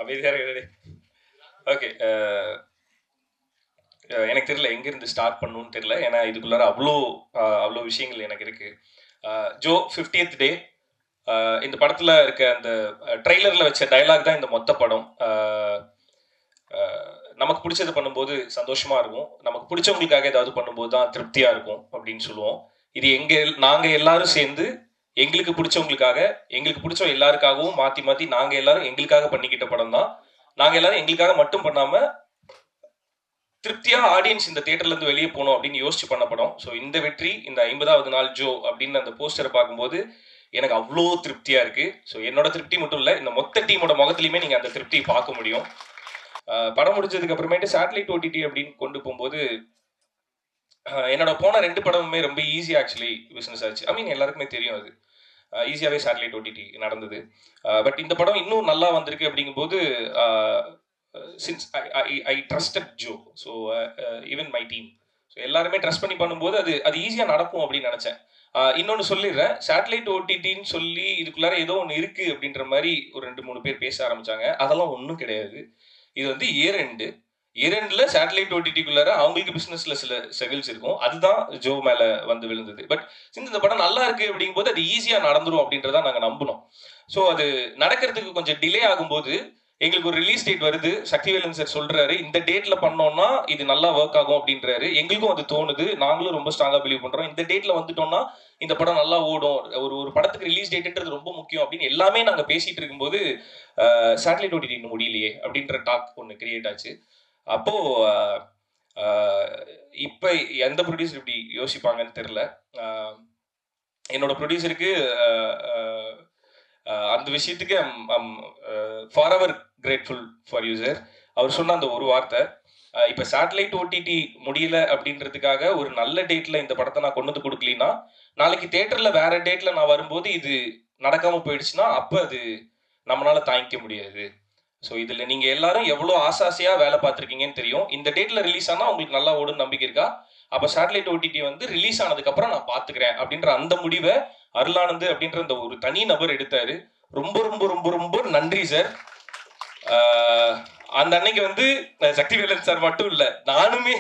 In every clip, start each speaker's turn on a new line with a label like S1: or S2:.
S1: அமைதியாக. ஓகே, எனக்கு தெரியல எங்கேருந்து ஸ்டார்ட் பண்ணணும்னு தெரியல. ஏன்னா இதுக்குள்ளார அவ்வளோ விஷயங்கள் எனக்கு இருக்கு. ஜோ 50th டே, இந்த படத்தில் இருக்க அந்த ட்ரெய்லரில் வச்ச டைலாக் தான் இந்த மொத்த படம். நமக்கு பிடிச்சது பண்ணும்போது சந்தோஷமா இருக்கும், நமக்கு பிடிச்சவங்களுக்காக ஏதாவது பண்ணும்போது தான் திருப்தியா இருக்கும் அப்படின்னு சொல்லுவோம். இது நாங்க எல்லாரும் சேர்ந்து எங்களுக்கு பிடிச்சவங்களுக்காக, எங்களுக்கு பிடிச்ச எல்லாருக்காகவும் மாத்தி மாத்தி நாங்க எல்லாரும் எங்களுக்காக பண்ணிக்கிட்ட படம் தான். நாங்க எல்லாரும் எங்களுக்காக மட்டும் பண்ணாம திருப்தியா ஆடியன்ஸ் இந்த தியேட்டர்ல இருந்து வெளியே போகணும் அப்படின்னு யோசிச்சு பண்ண படம். ஸோ இந்த வெற்றி, இந்த 50வது நாள் ஜோ அப்படின்னு அந்த போஸ்டரை பார்க்கும்போது எனக்கு அவ்வளோ திருப்தியா இருக்கு. ஸோ என்னோட திருப்தி மட்டும் இல்லை, இந்த மொத்த டீமோட முகத்திலையுமே நீங்க அந்த திருப்தியை பார்க்க முடியும். படம் முடிஞ்சதுக்கு அப்புறமேட்டு சேட்டலைட் ஓடிடி அப்படின்னு கொண்டு போகும்போது என்னோட போன 2 படமுமே ரொம்ப ஈஸியாக ஆக்சுவலி பிஸ்னஸ் ஆச்சு. ஐ மீன் எல்லாருக்குமே தெரியும் அது ஈஸியாகவே சேட்டலைட் ஓடிடி நடந்தது. பட் இந்த படம் இன்னும் நல்லா வந்திருக்கு அப்படிங்கும்போது since I trusted Joe, so even my team, so எல்லாருமே ட்ரஸ்ட் பண்ணி பண்ணும்போது அது ஈஸியாக நடக்கும் அப்படின்னு நினச்சேன். இன்னொன்று சொல்லிடுறேன், சேட்டலைட் ஓடிடின்னு சொல்லி இதுக்குள்ளார ஏதோ ஒன்று இருக்குது அப்படின்ற மாதிரி ஒரு 2-3 பேர் பேச ஆரம்பித்தாங்க. அதெல்லாம் ஒன்றும் கிடையாது. இது வந்து இரண்டுல சேட்டலைட் ஓடிடிக்குள்ளார அவங்களுக்கு பிசினஸ்ல சில ஸ்ட்ரகிள்ஸ் இருக்கும், அதுதான் ஜோ மேல வந்து விழுந்தது. பட் சின்ஸ் இந்த படம் நல்லா இருக்கு அப்படிங்கும்போது அது ஈஸியா நடந்துரும் அப்படின்றத நாங்க நம்பணும். ஸோ அது நடக்கிறதுக்கு கொஞ்சம் டிலே ஆகும்போது எங்களுக்கு ஒரு ரிலீஸ் டேட் வருது, சக்திவேலன் சார் சொல்றாரு இந்த டேட்ல பண்ணோம்னா இது நல்லா ஒர்க் ஆகும் அப்படின்றாரு. எங்களுக்கும் அது தோணுது, நாங்களும் ரொம்ப ஸ்ட்ராங்கா பிலீவ் பண்றோம் இந்த டேட்ல வந்துட்டோம்னா இந்த படம் நல்லா ஓடும், ஒரு படத்துக்கு ரிலீஸ் டேட்ன்றது ரொம்ப முக்கியம் அப்படின்னு எல்லாமே நாங்க பேசிட்டு இருக்கும்போது சேட்டலைட் ஓடிடி இன்னும் முடியலையே அப்படின்ற டாக் ஒன்று கிரியேட் ஆச்சு. அப்போ இப்போ எந்த ப்ரொடியூசர் இப்படி யோசிப்பாங்கன்னு தெரியல. என்னோட ப்ரொடியூசருக்கு அந்த விஷயத்துக்கு forever grateful for you sir. அவர் சொன்ன அந்த ஒரு வார்த்தை, இப்போ சேட்டலைட் ஓடிடி முடியல அப்படின்றதுக்காக ஒரு நல்ல டேட்ல இந்த படத்தை நான் கொண்டு வந்து கொடுக்கலனா, நாளைக்கு தியேட்டர்ல வேற டேட்ல நான் வரும்போது இது நடக்காம போயிடுச்சுன்னா அப்போ அது நம்மளால தாங்கிக்க முடியாது. ஸோ இதில் நீங்கள் எல்லாரும் எவ்வளோ ஆசாசியாக வேலை பார்த்துருக்கீங்கன்னு தெரியும். இந்த டேட்டில் ரிலீஸ் ஆனால் உங்களுக்கு நல்லா ஓடுன்னு நம்பிக்கை இருக்கா? அப்போ சேட்டலைட் ஓடிடி வந்து ரிலீஸ் ஆனதுக்கப்புறம் நான் பார்த்துக்கிறேன் அப்படின்ற அந்த முடிவை அருளானந்து அப்படின்ற அந்த ஒரு தனி நபர் எடுத்தார். ரொம்ப ரொம்ப ரொம்ப ரொம்ப நன்றி சார். அந்த அன்னைக்கு வந்து சக்திவேலன் சார் மட்டும் இல்லை, நானுமே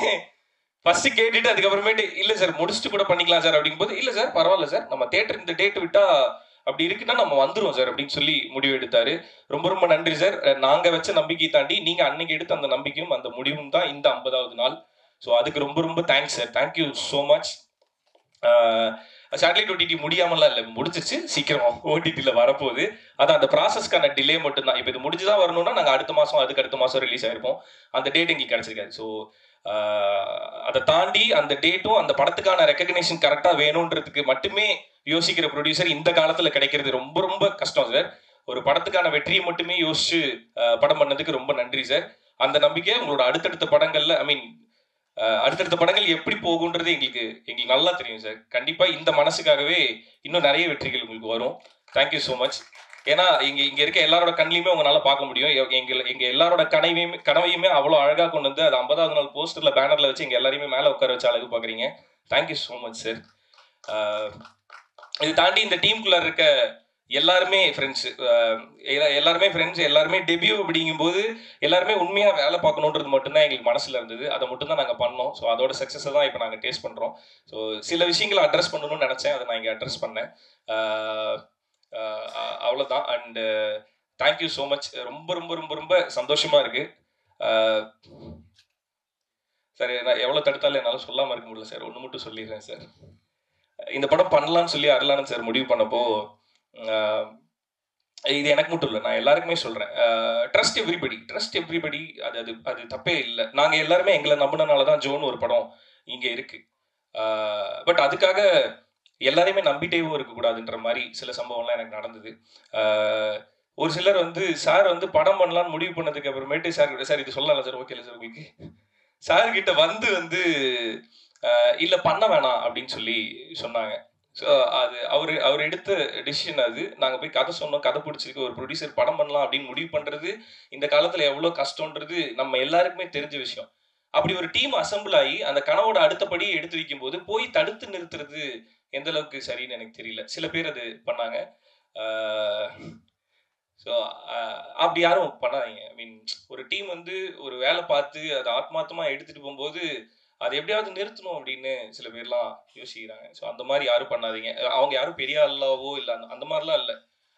S1: ஃபர்ஸ்ட் கேட்டுட்டு அதுக்கப்புறமேட்டு இல்லை சார் முடிச்சுட்டு கூட பண்ணிக்கலாம் சார் அப்படிங்கும்போது, இல்லை சார் பரவாயில்ல சார், நம்ம தேட்டர் இந்த டேட் விட்டா அப்படி இருக்குன்னா நம்ம வந்துடும் சார் அப்படின்னு சொல்லி முடிவு எடுத்தாரு. ரொம்ப ரொம்ப நன்றி சார். நாங்க வச்ச நம்பிக்கை தாண்டி நீங்க அன்னைக்கு எடுத்த அந்த நம்பிக்கையும் அந்த முடிவும் தான் இந்த 50வது நாள். ஸோ அதுக்கு ரொம்ப ரொம்ப thanks sir, thank you so much. Satellite OTT முடியாமலாம் இல்லை, முடிச்சிச்சு, சீக்கிரம் ஓடிடியில் வரப்போகுது. அதான் அந்த ப்ராசஸ்க்கான டிலே மட்டும்தான். இப்போ இது முடிஞ்சுதான் வரணும்னா நாங்கள் அடுத்த மாதம் அதுக்கு அடுத்த மாதம் ரிலீஸ் ஆகிருப்போம். அந்த டேட் எங்களுக்கு கிடச்சிருக்காது. ஸோ அதை தாண்டி அந்த டேட்டும் அந்த படத்துக்கான ரெக்கக்னேஷன் கரெக்டாக வேணுன்றதுக்கு மட்டுமே யோசிக்கிற ப்ரொடியூசர் இந்த காலத்தில் கிடைக்கிறது ரொம்ப ரொம்ப கஷ்டம் சார். ஒரு படத்துக்கான வெற்றியை மட்டுமே யோசிச்சு படம் பண்ணதுக்கு ரொம்ப நன்றி சார். அந்த நம்பிக்கை உங்களோட அடுத்தடுத்த படங்கள்ல, ஐ மீன் அடுத்தடுத்த படங்கள் எப்படி போகுன்றது எங்களுக்கு நல்லா தெரியும் சார். கண்டிப்பா இந்த மனசுக்காகவே இன்னும் நிறைய வெற்றிகள் உங்களுக்கு வரும். Thank you so much. ஏன்னா இங்க இருக்க எல்லாரோட கண்ணிலையுமே உங்களால பார்க்க முடியும். எங்க எல்லாரோட கனவையுமே அவ்வளோ அழகா கொண்டு வந்து அது 50வது நாள் போஸ்டர்ல பேனர்ல வச்சு எங்க எல்லாரையுமே மேல உட்கார வச்சு அழகு பாக்குறீங்க. Thank you so much sir. இது தாண்டி இந்த டீமுக்குள்ள இருக்க எல்லாருமே ஃப்ரெண்ட்ஸ், எல்லாருமே டெபியூ அப்படிங்கும்போது எல்லாருமே உண்மையா வேலை பார்க்கணுன்றது மட்டும்தான் எங்களுக்கு மனசுல இருந்தது. அதை மட்டும் தான் நாங்கள் பண்ணோம். ஸோ அதோட சக்ஸஸை தான் இப்போ நாங்கள் டேஸ்ட் பண்றோம். ஸோ சில விஷயங்களை அட்ரஸ் பண்ணணும்னு நினைச்சேன், அதை நான் இங்கே அட்ரஸ் பண்ணேன். அவ்வளோதான். And thank you so much. ரொம்ப ரொம்ப ரொம்ப ரொம்ப சந்தோஷமா இருக்கு சார். நான் எவ்வளோ தடுத்தாலும் என்னால் சொல்லாமல் இருக்க முடியல சார். ஒன்று மட்டும் சொல்லிடுறேன் சார். இந்த படம் பண்ணலான்னு சொல்லி அருளானந்த் சார் முடிவு பண்ணப்போ, இது எனக்கு மட்டும் இல்லை, நான் எல்லாருக்குமே சொல்றேன், ட்ரஸ்ட் எவ்ரிபடி. அது தப்பே இல்லை. நாங்கள் எல்லாருமே எங்களை நம்பினால தான் ஜோன் ஒரு படம் இங்கே இருக்கு. பட் அதுக்காக எல்லாரையுமே நம்பிட்டேவும் இருக்கக்கூடாதுன்ற மாதிரி சில சம்பவம்லாம் எனக்கு நடந்தது. ஒரு சிலர் வந்து சார் வந்து படம் பண்ணலான்னு முடிவு பண்ணதுக்கு அப்புறமேட்டு சார் இது சொல்லலாம் சார், ஓகே இல்லை சார் உங்களுக்கு, சார் கிட்ட வந்து இல்லை பண்ண வேணாம் அப்படின்னு சொல்லி சொன்னாங்க. ஸோ அது அவர் எடுத்த டிசிஷன். அது நாங்கள் போய் கதை சொன்னோம், கதை பிடிச்சிருக்கு, ஒரு ப்ரொடியூசர் படம் பண்ணலாம் அப்படின்னு முடிவு பண்ணுறது இந்த காலத்தில் எவ்வளோ கஷ்டன்றது நம்ம எல்லாருக்குமே தெரிஞ்ச விஷயம். அப்படி ஒரு டீம் அசம்பிள் ஆகி அந்த கனவோட அடுத்தபடி எடுத்து வைக்கும் போது போய் தடுத்து நிறுத்துறது எந்த அளவுக்கு சரின்னு எனக்கு தெரியல. சில பேர் அது பண்ணாங்க. அப்படி யாரும் பண்ணாதீங்க. ஐ மீன் ஒரு டீம் வந்து ஒரு வேலை பார்த்து அதை ஆத்மார்த்தமா எடுத்துட்டு போகும்போது அதை எப்படியாவது நிறுத்தணும் அப்படின்னு சில பேர்லாம் யோசிக்கிறாங்க. ஸோ அந்த மாதிரி யாரும் பண்ணாதீங்க. அவங்க யாரும் பெரிய ஆளாவோ இல்லை அந்த மாதிரிலாம் இல்லை.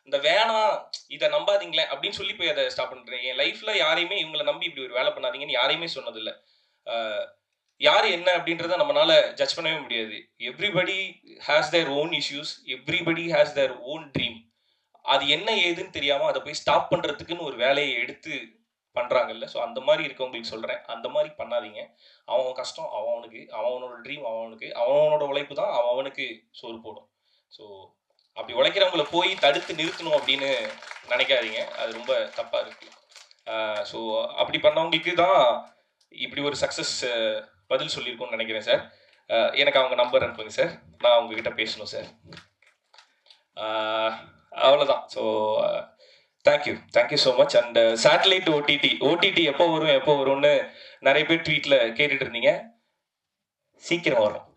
S1: இந்த வேணாம் இதை நம்பாதீங்களேன் அப்படின்னு சொல்லி போய் அதை ஸ்டாப் பண்ணுறேன். என் லைஃப்ல யாரையுமே இவங்களை நம்பி இப்படி ஒரு வேலை பண்ணாதீங்கன்னு யாரையுமே சொன்னதில்லை. யார் என்ன அப்படின்றத நம்மளால ஜட்ஜ் பண்ணவே முடியாது. Everybody has their own issues, everybody has their own dream. அது என்ன ஏதுன்னு தெரியாம அதை போய் ஸ்டாப் பண்றதுக்குன்னு ஒரு வேலையை எடுத்து பண்றாங்கல்ல. ஸோ அந்த மாதிரி இருக்கவங்களுக்கு சொல்றேன், அந்த மாதிரி பண்ணாதீங்க. அவன் கஷ்டம் அவனுக்கு, அவனோட ட்ரீம் அவனுக்கு, அவனோட உழைப்பு தான் அவனுக்கு சோறு போடும். ஸோ அப்படி உழைக்கிறவங்கள போய் தடுத்து நிறுத்தணும் அப்படின்னு நினைக்காதீங்க. அது ரொம்ப தப்பா இருக்கு. ஸோ அப்படி பண்ணவங்களுக்கு தான் இப்படி ஒரு சக்ஸஸ் பதில் சொல்லியிருக்கோம்னு நினைக்கிறேன் சார். எனக்கு அவங்க நம்பர் அனுப்புங்க சார், நான் உங்ககிட்ட பேசணும் சார். அவ்வளோதான். So thank you so much. And satellite OTT எப்போ வரும்னு நிறைய பேர் ட்வீட்டில் கேட்டுட்டு இருந்தீங்க. சீக்கிரம் வரும்.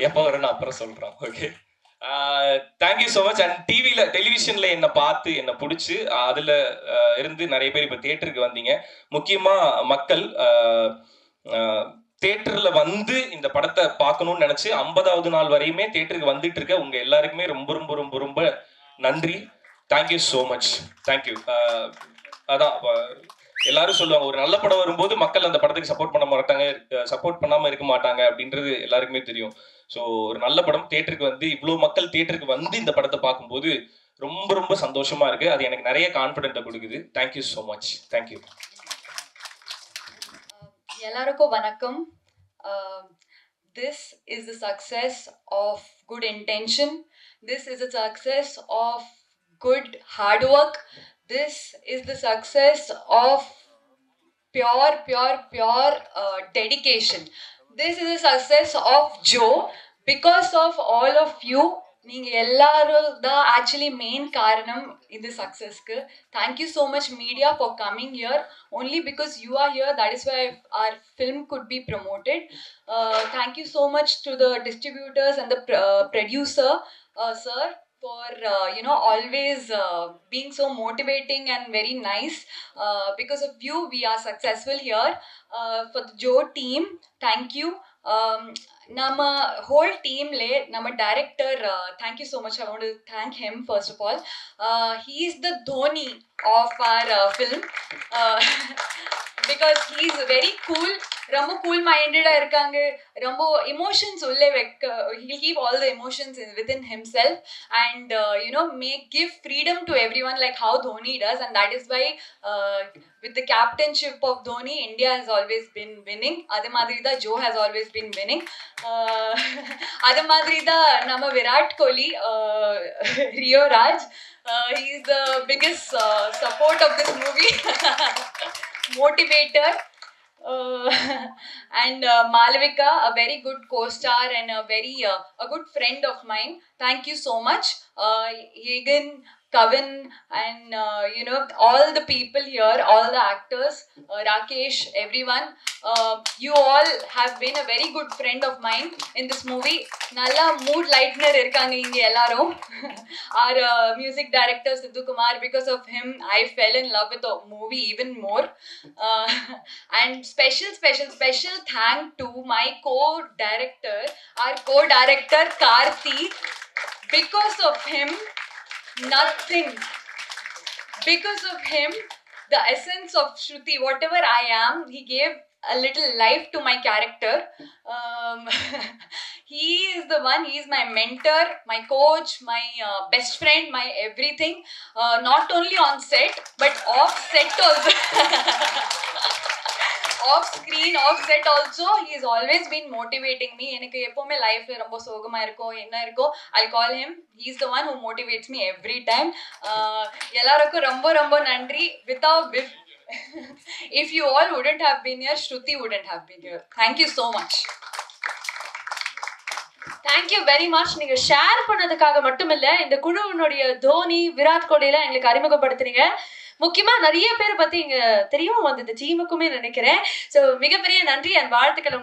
S1: எப்போ வரும்னு அப்புறம் சொல்கிறோம். Okay, thank you so much. And டெலிவிஷனில் என்னை பார்த்து என்னை பிடிச்சி அதில் இருந்து நிறைய பேர் இப்போ தியேட்டருக்கு வந்தீங்க. முக்கியமாக மக்கள் தியேட்டரில் வந்து இந்த படத்தை பார்க்கணும்னு நினச்சி 50வது நாள் வரையுமே தியேட்டருக்கு வந்துட்டு இருக்க உங்க எல்லாருக்குமே ரொம்ப ரொம்ப ரொம்ப ரொம்ப நன்றி. Thank you so much. தேங்க்யூ. அதான் எல்லாரும் சொல்லுவாங்க, ஒரு நல்ல படம் வரும்போது மக்கள் அந்த படத்துக்கு சப்போர்ட் பண்ணாமல் இருக்க மாட்டாங்க அப்படின்றது எல்லாருக்குமே தெரியும். ஸோ ஒரு நல்ல படம் தியேட்டருக்கு வந்து இவ்வளோ மக்கள் தியேட்டருக்கு வந்து இந்த படத்தை பார்க்கும்போது ரொம்ப ரொம்ப சந்தோஷமா இருக்கு. அது எனக்கு நிறைய கான்ஃபிடென்ட்டை கொடுக்குது. Thank you so much. தேங்க்யூ.
S2: எல்லாருக்கும் வணக்கம். This is the success of good intention. This is the success of good hard work. This is the success of pure dedication. This is the success of Joe. Because of all of you, நீங்க எல்லாரும் தான் actually main காரணம் இந்த சக்ஸஸ்க்கு. Thank you so much media for coming here. only because you are here, that is why our film could be promoted. Thank you so much to the distributors and the producer, sir, for always being so motivating and very nice. Because of you we are successful here. For the Joe team, thank you. Nama whole team le nama director, thank you so much. I want to thank him first of all. He is the Dhoni of our film. Because he is very cool, ரொம்ப cool minded இருக்காங்க. ரொம்ப emotions உள்ள வைக்க, he'll keep all the emotions within himself and give freedom to everyone like how Dhoni does. And that is why with the captainship of Dhoni, India has always been winning. அதே மாதிரி தான் Joe has always been winning. அதே மாதிரி தான் நம்ம Virat Kohli, Rio Raj, he is the biggest support of this movie. Motivator. And Malavika, a very good co-star and a good friend of mine. Thank you so much. Egan, Kavin, and all the people here, all the actors, Rakesh, everyone. You all have been a very good friend of mine in this movie. Nalla mood lightener irukanga inga ellarum. Our music director Sidhu Kumar, because of him I fell in love with the movie even more. And special thank to my co-director, our co-director Karthi. Because of him, nothing. Because of him, the essence of Shruti, whatever I am, he gave a little life to my character. He is the one, he is my mentor, my coach, my best friend, my everything. Not only on set, but off set also. Off screen, off set also, he has always been motivating me. எனக்கு எப்பவுமே லைஃப்ல ரொம்ப சோகமா இருக்கோ என்ன இருக்கோ, I'll call him. He is the one who motivates me every time. எல்லாருக்கும் ரொம்ப ரொம்ப நன்றி. Without if you all wouldn't have been here, Shruti wouldn't have been here. Thank you so much.
S3: Thank you very much. நீங்க share பண்ணதுக்காக மட்டும் இல்ல, இந்த குழுவினுடைய தோனி, விராட் கோலிலாம் எங்களுக்கு அறிமுகப்படுத்துறீங்க. முக்கியமா நிறைய பேர் பத்தி இங்க தெரியும் வந்து இந்த டீமுக்குமே நினைக்கிறேன். ஸோ மிகப்பெரிய நன்றி அண்ட் வாழ்த்துக்கள்.